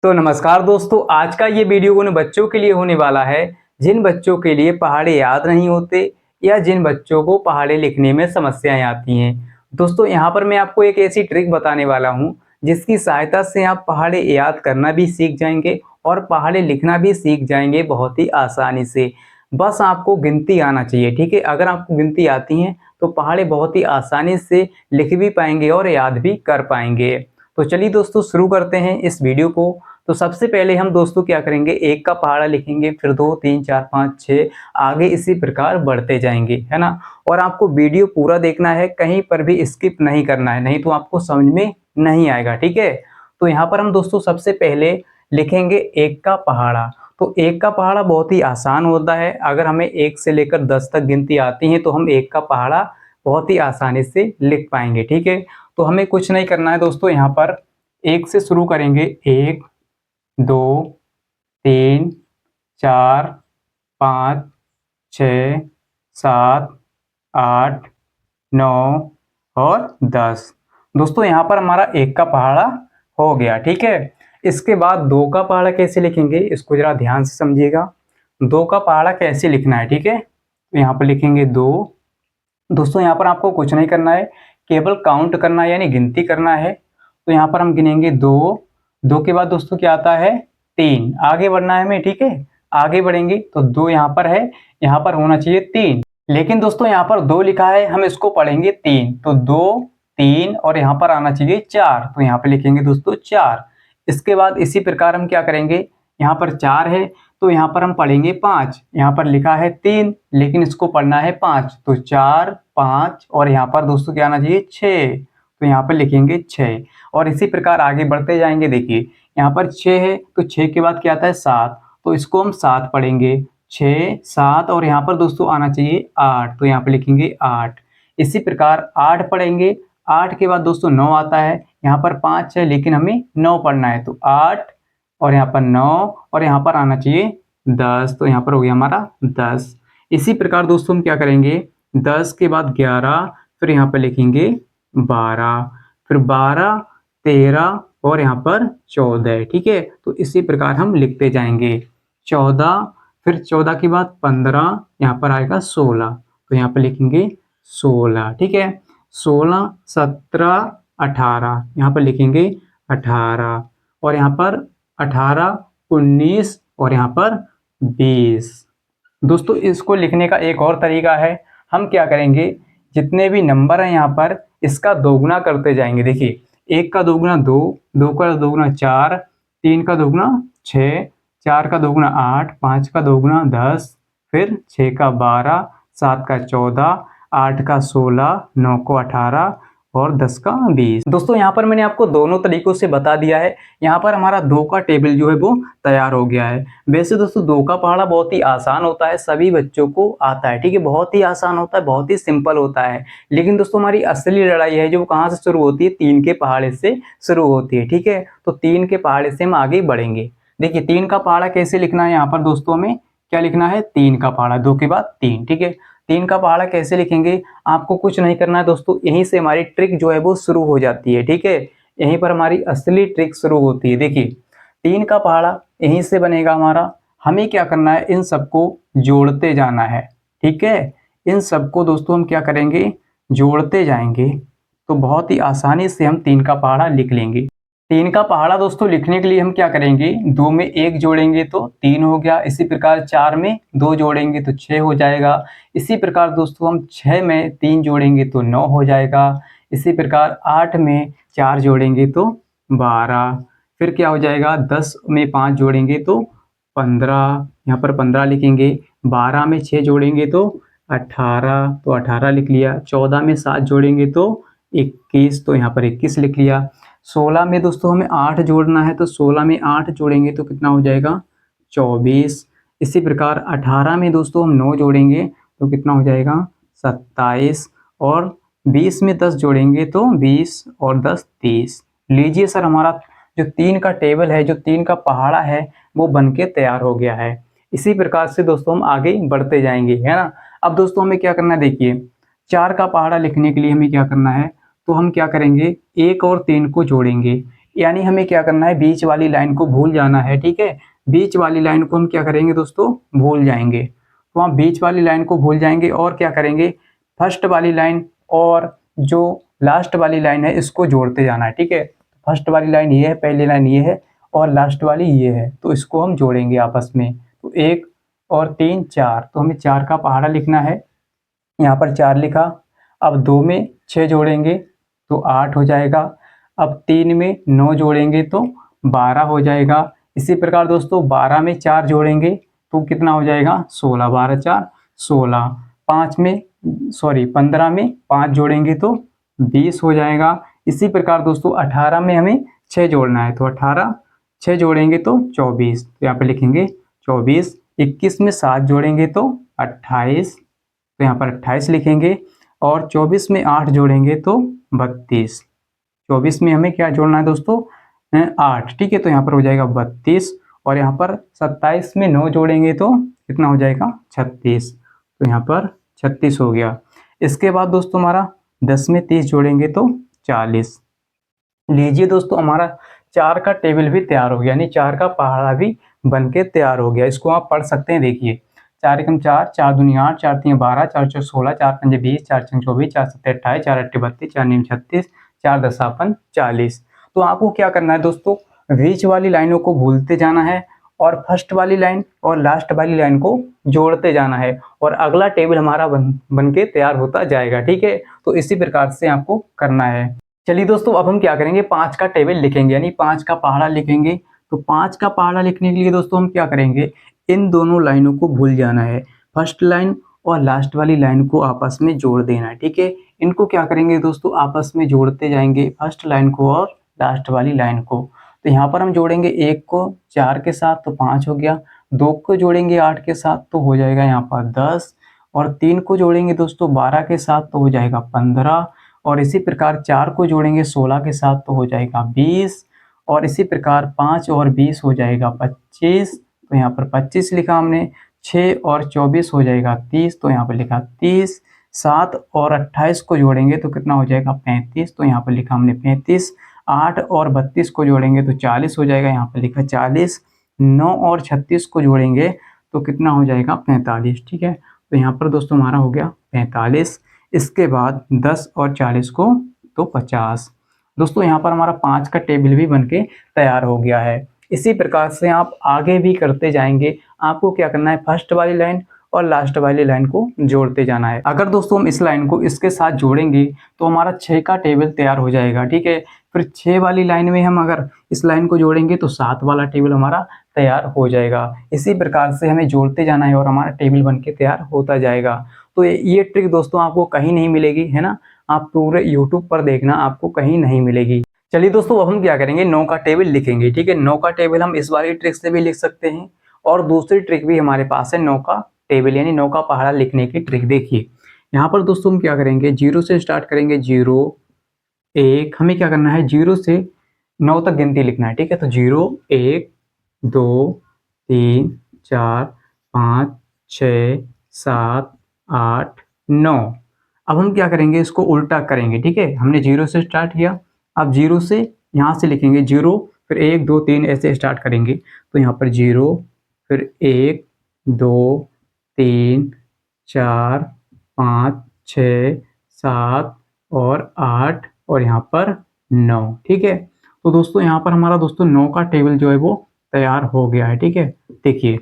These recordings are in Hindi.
तो नमस्कार दोस्तों, आज का ये वीडियो उन बच्चों के लिए होने वाला है जिन बच्चों के लिए पहाड़े याद नहीं होते या जिन बच्चों को पहाड़े लिखने में समस्याएं आती हैं। दोस्तों, यहाँ पर मैं आपको एक ऐसी ट्रिक बताने वाला हूँ जिसकी सहायता से आप पहाड़े याद करना भी सीख जाएंगे और पहाड़े लिखना भी सीख जाएंगे बहुत ही आसानी से। बस आपको गिनती आना चाहिए, ठीक है। अगर आपको गिनती आती है तो पहाड़े बहुत ही आसानी से लिख भी पाएंगे और याद भी कर पाएंगे। तो चलिए दोस्तों, शुरू करते हैं इस वीडियो को। तो सबसे पहले हम दोस्तों क्या करेंगे, एक का पहाड़ा लिखेंगे, फिर 2 3 4 5 6 आगे इसी प्रकार बढ़ते जाएंगे, है ना। और आपको वीडियो पूरा देखना है, कहीं पर भी स्किप नहीं करना है, नहीं तो आपको समझ में नहीं आएगा, ठीक है। तो यहाँ पर हम दोस्तों सबसे पहले लिखेंगे एक का पहाड़ा। तो एक का पहाड़ा बहुत ही आसान होता है। अगर हमें 1 से लेकर 10 तक गिनती आती है तो हम एक का पहाड़ा बहुत ही आसानी से लिख पाएंगे, ठीक है। तो हमें कुछ नहीं करना है दोस्तों, यहाँ पर 1 से शुरू करेंगे। 1 2 3 4 5 6 7 8 9 और 10। दोस्तों, यहाँ पर हमारा एक का पहाड़ा हो गया, ठीक है। इसके बाद 2 का पहाड़ा कैसे लिखेंगे, इसको जरा ध्यान से समझिएगा। 2 का पहाड़ा कैसे लिखना है, ठीक है। तो यहाँ पर लिखेंगे 2। दोस्तों, यहाँ पर आपको कुछ नहीं करना है, केवल काउंट करना है, यानी गिनती करना है। तो यहाँ पर हम गिनेंगे 2। 2 के बाद दोस्तों क्या आता है, 3। आगे बढ़ना है हमें, ठीक है। आगे बढ़ेंगे तो 2 यहाँ पर है, यहाँ पर होना चाहिए 3। लेकिन दोस्तों यहाँ पर 2 लिखा है, हम इसको पढ़ेंगे 3। तो 2 3 और यहाँ पर आना चाहिए 4। तो यहाँ पर लिखेंगे दोस्तों 4। इसके बाद इसी प्रकार हम क्या करेंगे, यहाँ पर 4 है तो यहाँ पर हम पढ़ेंगे 5। यहाँ पर लिखा है 3 लेकिन इसको पढ़ना है 5। तो 4 5 और यहाँ पर दोस्तों क्या आना चाहिए 6। तो यहाँ पर लिखेंगे 6 और इसी प्रकार आगे बढ़ते जाएंगे। देखिए यहाँ पर 6 है तो 6 के बाद क्या आता है 7। तो इसको हम 7 पढ़ेंगे, 6 7 और यहाँ पर दोस्तों आना चाहिए 8। तो यहाँ पर लिखेंगे 8। इसी प्रकार 8 पढ़ेंगे। 8 के बाद दोस्तों 9 आता है, यहाँ पर 5 है लेकिन हमें 9 पढ़ना है। तो 8 और यहाँ पर 9 और यहाँ पर आना चाहिए 10। तो यहाँ पर हो गया हमारा 10। इसी प्रकार दोस्तों हम क्या करेंगे, 10 के बाद 11, फिर यहाँ पर लिखेंगे 12, फिर 12 13 और यहाँ पर 14, ठीक है। तो इसी प्रकार हम लिखते जाएंगे। 14, फिर 14 के बाद 15, यहाँ पर आएगा 16। तो यहाँ पर लिखेंगे 16, ठीक है। 16 17 18, यहाँ पर लिखेंगे 18 और यहाँ पर 18 19 और यहाँ पर 20। दोस्तों, इसको लिखने का एक और तरीका है। हम क्या करेंगे, जितने भी नंबर हैं यहाँ पर इसका दोगुना करते जाएंगे। देखिए 1 का दोगुना 2, 2 का दोगुना 4, 3 का दोगुना 6, 4 का दोगुना 8, 5 का दोगुना 10, फिर 6 का 12, 7 का 14, 8 का 16, 9 को 18 और 10 का 20। दोस्तों, यहाँ पर मैंने आपको दोनों तरीकों से बता दिया है। यहाँ पर हमारा 2 का टेबल जो है वो तैयार हो गया है। वैसे दोस्तों 2 का पहाड़ा बहुत ही आसान होता है, सभी बच्चों को आता है, ठीक है। बहुत ही आसान होता है, बहुत ही सिंपल होता है। लेकिन दोस्तों हमारी असली लड़ाई है जो कहाँ से शुरू होती है, 3 के पहाड़े से शुरू होती है, ठीक है। तो 3 के पहाड़े से हम आगे बढ़ेंगे। देखिए 3 का पहाड़ा कैसे लिखना है, यहाँ पर दोस्तों हमें क्या लिखना है, 3 का पहाड़ा, 2 के बाद 3, ठीक है। 3 का पहाड़ा कैसे लिखेंगे, आपको कुछ नहीं करना है दोस्तों, यहीं से हमारी ट्रिक जो है वो शुरू हो जाती है, ठीक है। यहीं पर हमारी असली ट्रिक शुरू होती है। देखिए 3 का पहाड़ा यहीं से बनेगा हमारा। हमें क्या करना है, इन सबको जोड़ते जाना है, ठीक है। इन सबको दोस्तों हम क्या करेंगे, जोड़ते जाएंगे तो बहुत ही आसानी से हम 3 का पहाड़ा लिख लेंगे। 3 का पहाड़ा दोस्तों लिखने के लिए हम क्या करेंगे, 2 में 1 जोड़ेंगे तो 3 हो गया। इसी प्रकार 4 में 2 जोड़ेंगे तो 6 हो जाएगा। इसी प्रकार दोस्तों हम 6 में 3 जोड़ेंगे तो 9 हो जाएगा। इसी प्रकार 8 में 4 जोड़ेंगे तो 12, फिर क्या हो जाएगा, 10 में 5 जोड़ेंगे तो 15, यहाँ पर 15 लिखेंगे। 12 में 6 जोड़ेंगे तो 18, तो 18 लिख लिया। 14 में 7 जोड़ेंगे तो 21, तो यहाँ पर 21 लिख लिया। 16 में दोस्तों हमें 8 जोड़ना है, तो 16 में 8 जोड़ेंगे तो कितना हो जाएगा, 24। इसी प्रकार 18 में दोस्तों हम 9 जोड़ेंगे तो कितना हो जाएगा, 27। और 20 में 10 जोड़ेंगे तो 20 और 10 30। लीजिए सर, हमारा जो 3 का टेबल है, जो 3 का पहाड़ा है वो बन के तैयार हो गया है। इसी प्रकार से दोस्तों हम आगे बढ़ते जाएंगे, है ना। अब दोस्तों हमें क्या करना है, देखिए 4 का पहाड़ा लिखने के लिए हमें क्या करना है, तो हम क्या करेंगे, 1 और 3 को जोड़ेंगे। यानी हमें क्या करना है, बीच वाली लाइन को भूल जाना है। ठीक है, बीच वाली लाइन को हम क्या करेंगे दोस्तों, भूल जाएंगे। तो हम बीच वाली लाइन को भूल जाएंगे और क्या करेंगे, फर्स्ट वाली लाइन और जो लास्ट वाली लाइन है इसको जोड़ते जाना है। ठीक है, फर्स्ट वाली लाइन ये है, पहली लाइन ये है और लास्ट वाली ये है, तो इसको हम जोड़ेंगे आपस में। तो 1 और 3 4, तो हमें 4 का पहाड़ा लिखना है। यहाँ पर 4 लिखा। अब 2 में 6 जोड़ेंगे तो 8 हो जाएगा। अब 3 में 9 जोड़ेंगे तो 12 हो जाएगा। इसी प्रकार दोस्तों 12 में 4 जोड़ेंगे तो कितना हो जाएगा, 16। 12 4 16। 15 में 5 जोड़ेंगे तो 20 हो जाएगा। इसी प्रकार दोस्तों 18 में हमें 6 जोड़ना है, तो 18 6 जोड़ेंगे तो 24, तो यहाँ पे लिखेंगे 24। 21 में 7 जोड़ेंगे तो 28, तो यहाँ पर 28 लिखेंगे। और 24 में 8 जोड़ेंगे तो 32। 24 में हमें क्या जोड़ना है दोस्तों, 8। ठीक है, तो यहाँ पर हो जाएगा 32। और यहाँ पर 27 में 9 जोड़ेंगे तो कितना हो जाएगा, 36, तो यहाँ पर 36 हो गया। इसके बाद दोस्तों हमारा 10 में 30 जोड़ेंगे तो 40। लीजिए दोस्तों, हमारा 4 का टेबल भी तैयार हो गया, यानी 4 का पहाड़ा भी बन के तैयार हो गया। इसको आप पढ़ सकते हैं। देखिए, 4 एकम 4, 4 दूनी 8, 4 तीन 12, 4 चौक 16, 4 पंजे 20, 4 छक 24, 4 सत्ते 28, 4 अट्ठे 32, 4 नीम 36, 4 दसापन 40। तो आपको क्या करना है दोस्तों, बीच वाली लाइनों को भूलते जाना है और फर्स्ट वाली लाइन और लास्ट वाली लाइन को जोड़ते जाना है और अगला टेबल हमारा बन के तैयार होता जाएगा। ठीक है, तो इसी प्रकार से आपको करना है। चलिए दोस्तों, अब हम क्या करेंगे, 5 का टेबल लिखेंगे, यानी 5 का पहाड़ा लिखेंगे। तो 5 का पहाड़ा लिखने के लिए दोस्तों हम क्या करेंगे, इन दोनों लाइनों को भूल जाना है। फर्स्ट लाइन और लास्ट वाली लाइन को आपस में जोड़ देना है। ठीक है, इनको क्या करेंगे दोस्तों, आपस में जोड़ते जाएंगे, फर्स्ट लाइन को और लास्ट वाली लाइन को। तो यहाँ पर हम जोड़ेंगे 1 को 4 के साथ तो 5 हो गया, 2 को जोड़ेंगे 8 के साथ तो हो जाएगा यहाँ पर 10, और 3 को जोड़ेंगे दोस्तों 12 के साथ तो हो जाएगा 15, और इसी प्रकार 4 को जोड़ेंगे 16 के साथ तो हो जाएगा 20, और इसी प्रकार 5 और 20 हो जाएगा 25, तो यहाँ पर 25 लिखा हमने। 6 और 24 हो जाएगा 30, तो यहाँ पर लिखा 30। 7 और 28 को जोड़ेंगे तो कितना हो जाएगा 35, तो यहाँ पर लिखा हमने 35। 8 और 32 को जोड़ेंगे तो 40 हो जाएगा, यहाँ पर लिखा 40। 9 और 36 को जोड़ेंगे तो कितना हो जाएगा 45। ठीक है, तो यहाँ पर दोस्तों हमारा हो गया 45। इसके बाद 10 और 40 को तो 50। दोस्तों यहाँ पर हमारा 5 का टेबल भी बनके तैयार हो गया है। इसी प्रकार से आप आगे भी करते जाएंगे। आपको क्या करना है, फर्स्ट वाली लाइन और लास्ट वाली लाइन को जोड़ते जाना है। अगर दोस्तों हम इस लाइन को इसके साथ जोड़ेंगे तो हमारा 6 का टेबल तैयार हो जाएगा। ठीक है, फिर 6 वाली लाइन में हम अगर इस लाइन को जोड़ेंगे तो 7 वाला टेबल हमारा तैयार हो जाएगा। इसी प्रकार से हमें जोड़ते जाना है और हमारा टेबल बनके तैयार होता जाएगा। तो ये ट्रिक दोस्तों आपको कहीं नहीं मिलेगी, है ना, आप पूरे यूट्यूब पर देखना, आपको कहीं नहीं मिलेगी। चलिए दोस्तों, अब हम क्या करेंगे, 9 का टेबल लिखेंगे। ठीक है, 9 का टेबल हम इस वाली ट्रिक से भी लिख सकते हैं और दूसरी ट्रिक भी हमारे पास है, 9 का टेबल यानी 9 का पहाड़ा लिखने की ट्रिक। देखिए यहाँ पर दोस्तों हम क्या करेंगे, 0 से स्टार्ट करेंगे। 0 1, हमें क्या करना है, 0 से 9 तक गिनती लिखना है। ठीक है, तो 0 1 2 3 4 5 6 7 8 9। अब हम क्या करेंगे, इसको उल्टा करेंगे। ठीक है, हमने 0 से स्टार्ट किया, अब 0 से यहाँ से लिखेंगे 0, फिर 1 2 3 ऐसे स्टार्ट करेंगे। तो यहाँ पर 0, फिर 1 2 3 4 5 6 7 और 8 और यहाँ पर 9। ठीक है, तो दोस्तों यहाँ पर हमारा दोस्तों 9 का टेबल जो है वो तैयार हो गया है। ठीक है, देखिए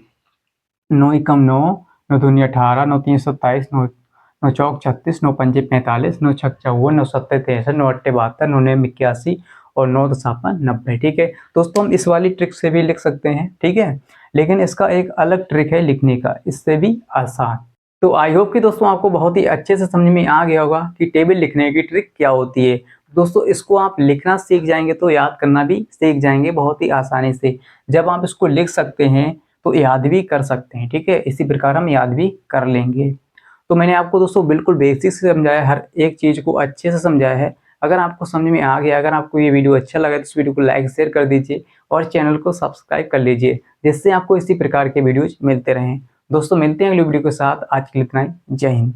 9 एकम 9, 9 दूनी 18, 9 तीन 27, 9 चौक 36, 9 पंजे 45, 9 छक 54, 9 सत्ते 63, 9 अट्ठे 72, 9 नेम 81 और 9 दसापन 90। ठीक है दोस्तों, हम इस वाली ट्रिक से भी लिख सकते हैं। ठीक है, लेकिन इसका एक अलग ट्रिक है लिखने का, इससे भी आसान। तो आई होप कि दोस्तों आपको बहुत ही अच्छे से समझ में आ गया होगा कि टेबल लिखने की ट्रिक क्या होती है। दोस्तों इसको आप लिखना सीख जाएंगे तो याद करना भी सीख जाएंगे बहुत ही आसानी से। जब आप इसको लिख सकते हैं तो याद भी कर सकते हैं। ठीक है, इसी प्रकार हम याद भी कर लेंगे। तो मैंने आपको दोस्तों बिल्कुल बेसिक से समझाया, हर एक चीज़ को अच्छे से समझाया है। अगर आपको समझ में आ गया, अगर आपको ये वीडियो अच्छा लगा तो इस वीडियो को लाइक शेयर कर दीजिए और चैनल को सब्सक्राइब कर लीजिए, जिससे आपको इसी प्रकार के वीडियोज मिलते रहें। दोस्तों मिलते हैं अगली वीडियो के साथ, आज के लिए इतना ही। जय हिंद।